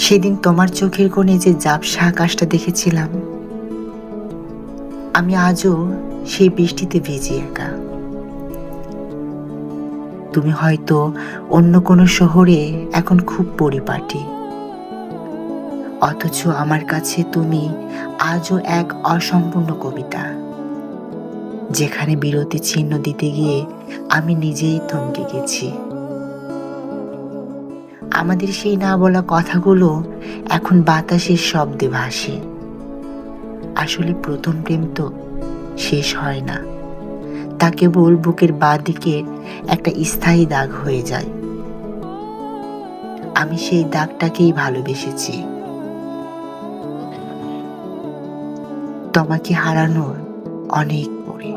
সেদিন তোমার চোখের কোণে যে ঝাপসা আকাশটা দেখেছিলাম, আমি আজও সেই বৃষ্টিতে ভিজি একা। তুমি হয়তো অন্য কোনো শহরে এখন খুব পরিপাটি, অথচ আমার কাছে তুমি আজও এক অসম্পূর্ণ কবিতা, যেখানে বিরতি চিহ্ন দিতে গিয়ে আমি নিজেই থমকে গেছি। আমাদের সেই না বলা কথাগুলো এখন বাতাসের শব্দে ভাসে। আসলে প্রথম প্রেম তো শেষ হয় না, তা কেবল বুকের বাঁদিকে একটা স্থায়ী দাগ হয়ে যায়। আমি সেই দাগটাকেই ভালোবেসেছি, তোমাকে হারানোর অনেক পরে।